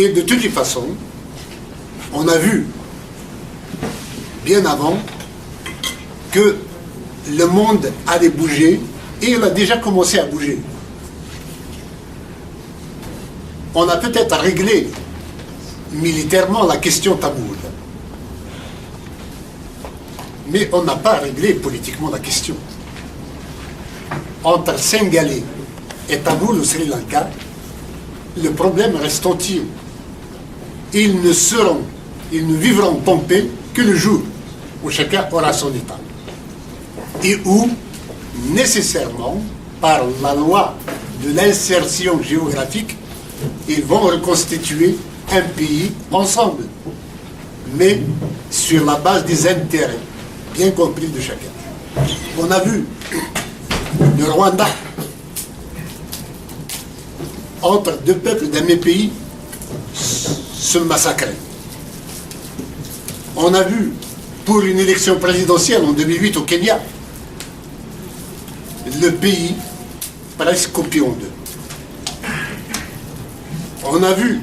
Et de toute façon, on a vu bien avant que le monde allait bouger et il a déjà commencé à bouger. On a peut-être réglé militairement la question tamoule, mais on n'a pas réglé politiquement la question. Entre Sénégalais et Tamoul au Sri Lanka, le problème reste entier. Ils ne vivront en paix que le jour où chacun aura son État. Et où, nécessairement, par la loi de l'insertion géographique, ils vont reconstituer un pays ensemble, mais sur la base des intérêts bien compris de chacun. On a vu le Rwanda, entre deux peuples d'un même pays, se massacrer. On a vu, pour une élection présidentielle en 2008 au Kenya, le pays presque coupé en deux. On a vu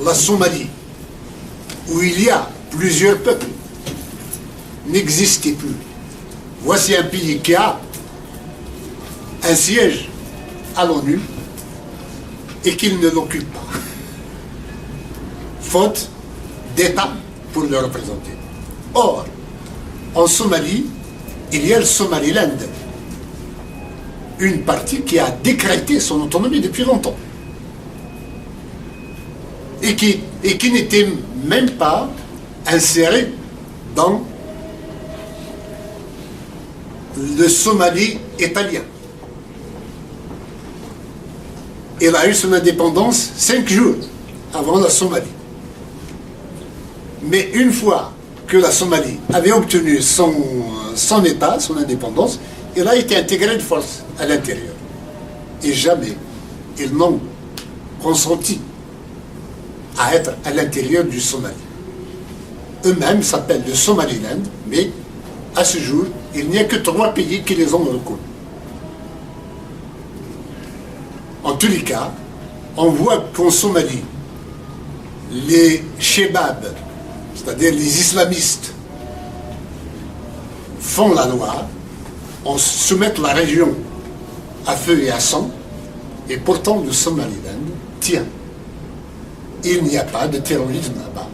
la Somalie, où il y a plusieurs peuples, n'existait plus. Voici un pays qui a un siège à l'ONU et qu'il ne l'occupe pas, faute d'État pour le représenter. Or, en Somalie, il y a le Somaliland, une partie qui a décrété son autonomie depuis longtemps et qui n'était même pas insérée dans le Somalie italien. Elle a eu son indépendance 5 jours avant la Somalie. Mais une fois que la Somalie avait obtenu son État, son indépendance, elle a été intégrée de force à l'intérieur. Et jamais ils n'ont consenti à être à l'intérieur du Somalie. Eux-mêmes s'appellent le Somaliland, mais à ce jour, il n'y a que 3 pays qui les ont reconnus. En tous les cas, on voit qu'en Somalie, les Shebabs, c'est-à-dire les islamistes, font la loi, on soumet la région à feu et à sang, et pourtant le Somaliland tient. Il n'y a pas de terrorisme là-bas,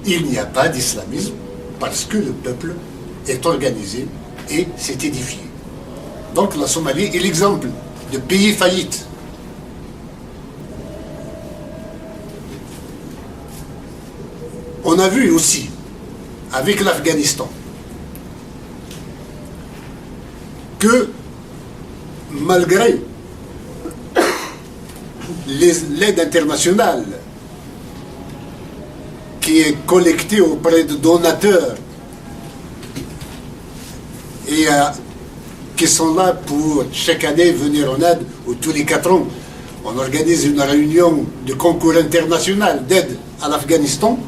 il n'y a pas d'islamisme, parce que le peuple est organisé et s'est édifié. Donc la Somalie est l'exemple de pays faillite. On a vu aussi, avec l'Afghanistan, que malgré l'aide internationale qui est collectée auprès de donateurs et qui sont là pour chaque année venir en aide, ou tous les 4 ans, on organise une réunion de concours international d'aide à l'Afghanistan,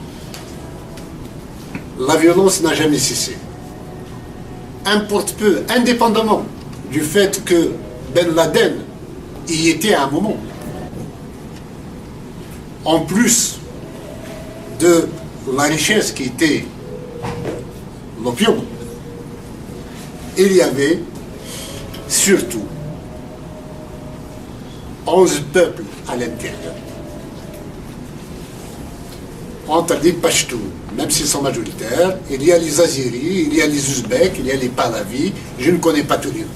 la violence n'a jamais cessé. Importe peu, indépendamment du fait que Ben Laden y était à un moment. En plus de la richesse qui était l'opium, il y avait surtout 11 peuples à l'intérieur. Entre les Pashtuns, même s'ils sont majoritaires, il y a les Aziris, il y a les Ouzbeks, il y a les Pahlavis, je ne connais pas tous les noms.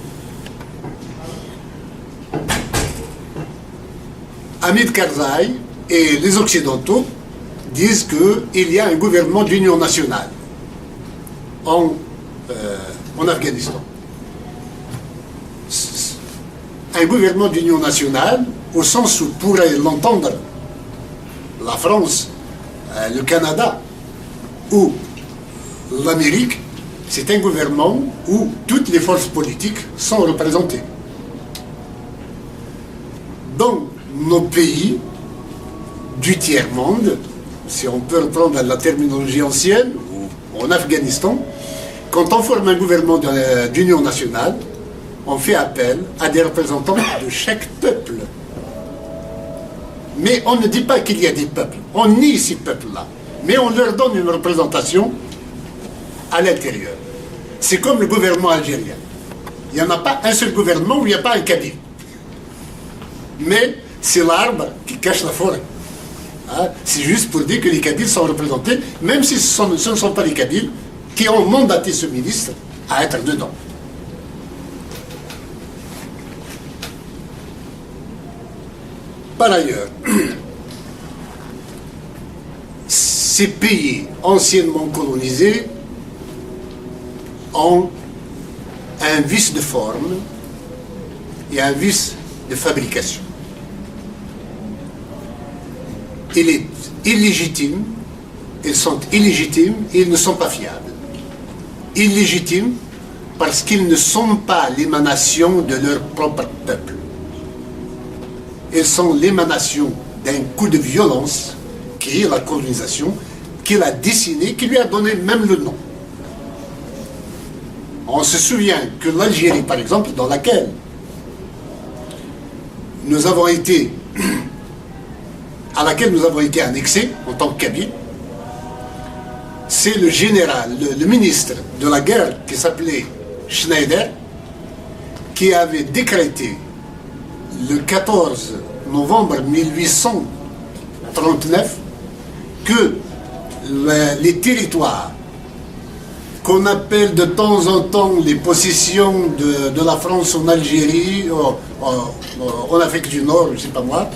Hamid Karzai et les Occidentaux disent qu'il y a un gouvernement d'union nationale en Afghanistan. Un gouvernement d'union nationale, au sens où pourrait l'entendre la France, le Canada ou l'Amérique, c'est un gouvernement où toutes les forces politiques sont représentées. Dans nos pays du tiers-monde, si on peut reprendre la terminologie ancienne, ou en Afghanistan, quand on forme un gouvernement d'union nationale, on fait appel à des représentants de chaque peuple. Mais on ne dit pas qu'il y a des peuples. On nie ces peuples-là. Mais on leur donne une représentation à l'intérieur. C'est comme le gouvernement algérien. Il n'y en a pas un seul gouvernement où il n'y a pas un Kabyle. Mais c'est l'arbre qui cache la forêt. Hein? C'est juste pour dire que les Kabyles sont représentés, même si ce ne sont pas les Kabyles qui ont mandaté ce ministre à être dedans. Par ailleurs, ces pays anciennement colonisés ont un vice de forme et un vice de fabrication. Il est illégitime, ils sont illégitimes et ils ne sont pas fiables. Illégitimes parce qu'ils ne sont pas l'émanation de leur propre peuple. Ils sont l'émanation d'un coup de violence qui est la colonisation, qu'il a dessiné, qui lui a donné même le nom. On se souvient que l'Algérie, par exemple, dans laquelle nous avons été, à laquelle nous avons été annexés en tant que Kabyles, c'est le général, le ministre de la guerre qui s'appelait Schneider, qui avait décrété le 14 novembre 1839 que les territoires qu'on appelle de temps en temps les possessions de la France en Algérie, en Afrique du Nord, je ne sais pas moi,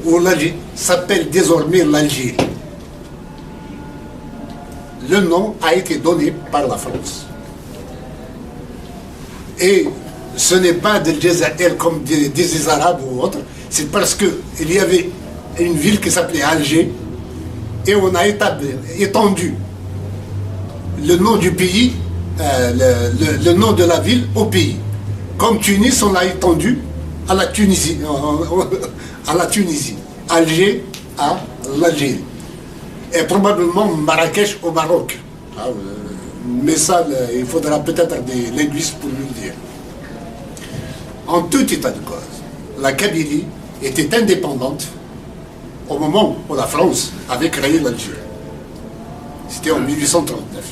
où l'Algérie s'appelle désormais l'Algérie. Le nom a été donné par la France. Et ce n'est pas des Jazaïr comme des Arabes ou autres, c'est parce qu'il y avait une ville qui s'appelait Alger et on a étendu le nom du pays, le nom de la ville au pays. Comme Tunis, on l'a étendu à la Tunisie, Alger à l'Algérie. Et probablement Marrakech au Maroc. Mais ça, il faudra peut-être des linguistes pour nous le dire. En tout état de cause, la Kabylie était indépendante au moment où la France avait créé l'Algérie. C'était en 1839.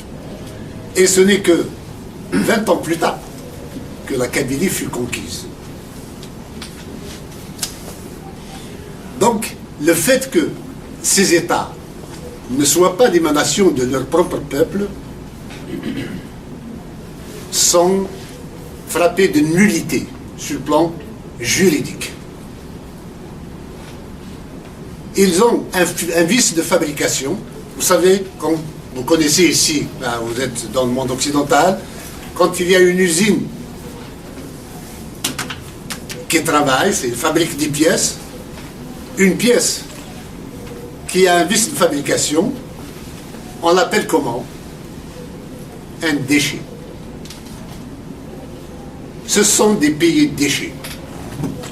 Et ce n'est que 20 ans plus tard que la Kabylie fut conquise. Donc, le fait que ces États ne soient pas l'émanation de leur propre peuple sont frappés de nullité sur le plan juridique. Ils ont un vice de fabrication. Vous savez, quand vous connaissez ici, vous êtes dans le monde occidental, quand il y a une usine qui travaille, c'est fabrique des pièces, une pièce qui a un vice de fabrication, on l'appelle comment? Un déchet. Ce sont des pays déchets,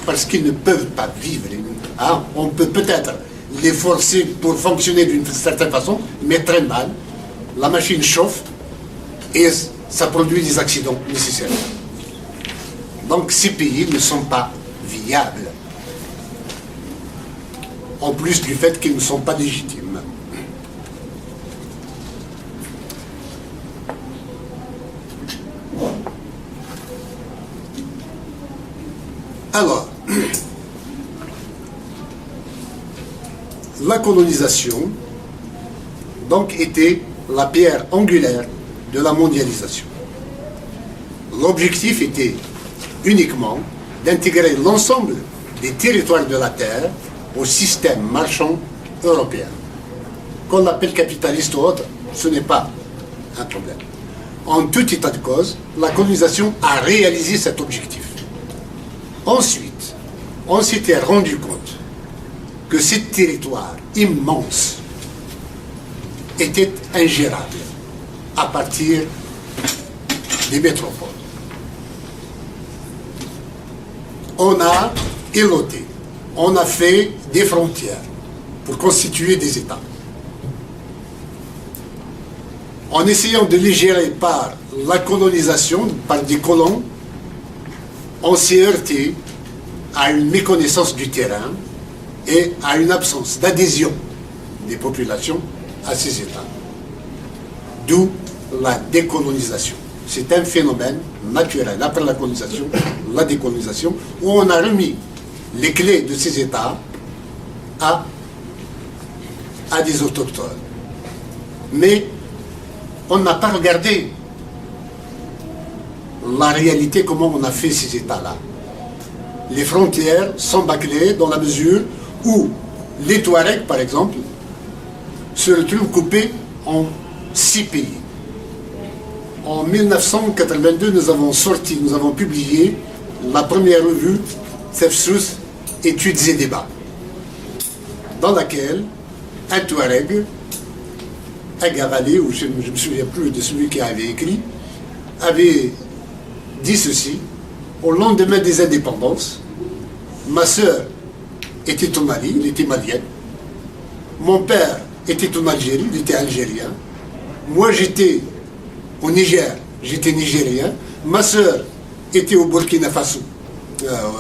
parce qu'ils ne peuvent pas vivre. Hein? On peut peut-être les forcer pour fonctionner d'une certaine façon, mais très mal. La machine chauffe et ça produit des accidents nécessaires. Donc ces pays ne sont pas viables, en plus du fait qu'ils ne sont pas légitimes. Alors, la colonisation, donc, était la pierre angulaire de la mondialisation. L'objectif était uniquement d'intégrer l'ensemble des territoires de la Terre au système marchand européen. qu'on l'appelle capitaliste ou autre, ce n'est pas un problème. En tout état de cause, la colonisation a réalisé cet objectif. Ensuite, on s'était rendu compte que ce territoire immense était ingérable à partir des métropoles. On a éloté, on a fait des frontières pour constituer des États. En essayant de les gérer par la colonisation, par des colons, on s'est heurté à une méconnaissance du terrain et à une absence d'adhésion des populations à ces États. D'où la décolonisation. C'est un phénomène naturel. Après la colonisation, la décolonisation, où on a remis les clés de ces États à des autochtones. Mais on n'a pas regardé la réalité, comment on a fait ces États-là. Les frontières sont bâclées dans la mesure où les Touaregs, par exemple, se retrouvent coupés en 6 pays. En 1982, nous avons publié la première revue Tefsous, études et débats, dans laquelle un Touareg, un Gavalé, ou je ne me souviens plus de celui qui avait écrit, avait dit ceci: au lendemain des indépendances, ma sœur était au Mali, il était malien, mon père était en Algérie, il était algérien, moi j'étais au Niger, j'étais nigérien, ma sœur était au Burkina Faso,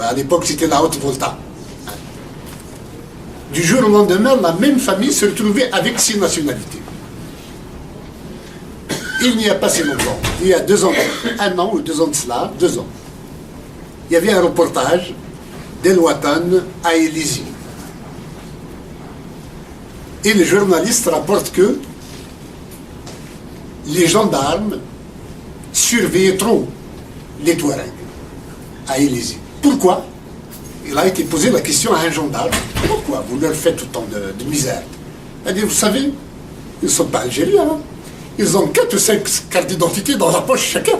à l'époque c'était la Haute-Volta. Du jour au lendemain, la même famille se retrouvait avec 6 nationalités. Il n'y a pas si longtemps, il y a 2 ans, 1 an ou 2 ans de cela, 2 ans, il y avait un reportage d'El Watan à Élysée. Et le journaliste rapporte que les gendarmes surveillaient trop les Touaregs à Élysée. Pourquoi? Il a été posé la question à un gendarme: pourquoi vous leur faites autant de misère? Il a dit: vous savez, ils ne sont pas algériens, hein. Ils ont 4 ou 5 cartes d'identité dans la poche chacun.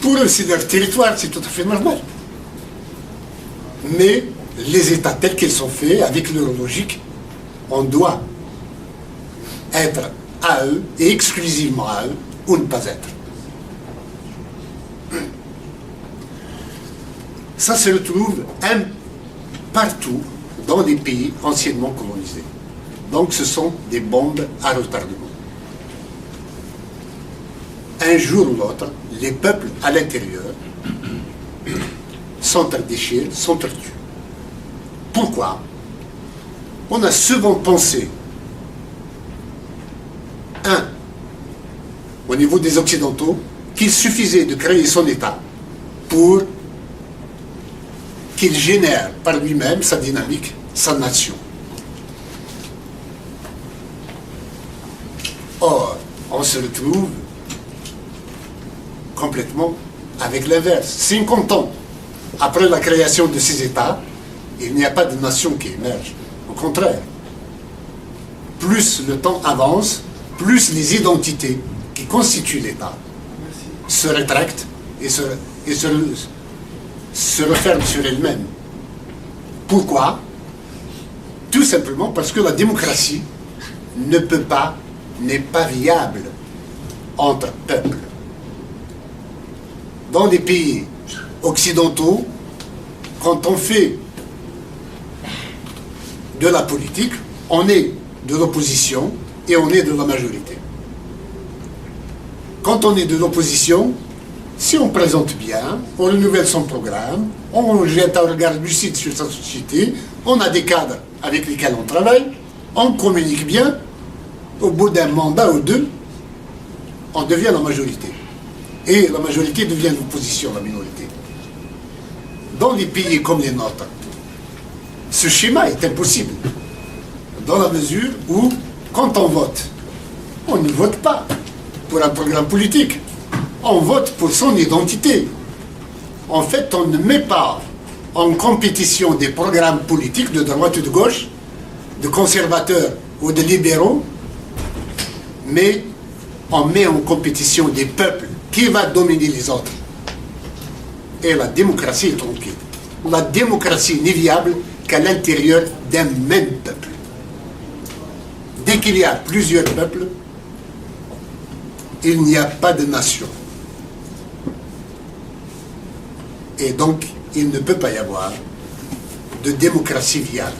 Pour eux, c'est leur territoire, c'est tout à fait normal. Mais les États tels qu'ils sont faits, avec leur logique, on doit être à eux et exclusivement à eux, ou ne pas être. Ça se retrouve partout dans les pays anciennement colonisés. Donc ce sont des bombes à retardement. Un jour ou l'autre, les peuples à l'intérieur s'entre-déchirent, s'entretuent. Pourquoi? On a souvent pensé, au niveau des Occidentaux, qu'il suffisait de créer son État pour qu'il génère par lui-même sa dynamique, sa nation. Or, on se retrouve complètement avec l'inverse. 50 ans après la création de ces États, il n'y a pas de nation qui émerge. Au contraire, plus le temps avance, plus les identités qui constituent l'État se rétractent et se referment sur elles-mêmes. Pourquoi? Tout simplement parce que la démocratie n'est pas viable entre peuples. Dans les pays occidentaux, quand on fait de la politique, on est de l'opposition et on est de la majorité. Quand on est de l'opposition, si on présente bien, on renouvelle son programme, on jette un regard lucide sur sa société, on a des cadres avec lesquels on travaille, on communique bien, au bout d'un mandat ou 2, on devient la majorité. Et la majorité devient l'opposition, la minorité. Dans les pays comme les nôtres, ce schéma est impossible. Dans la mesure où, quand on vote, on ne vote pas pour un programme politique. On vote pour son identité. En fait, on ne met pas en compétition des programmes politiques de droite ou de gauche, de conservateurs ou de libéraux, mais on met en compétition des peuples. Qui va dominer les autres? Et la démocratie est tranquille. La démocratie n'est viable qu'à l'intérieur d'un même peuple. Dès qu'il y a plusieurs peuples, il n'y a pas de nation. Et donc, il ne peut pas y avoir de démocratie viable.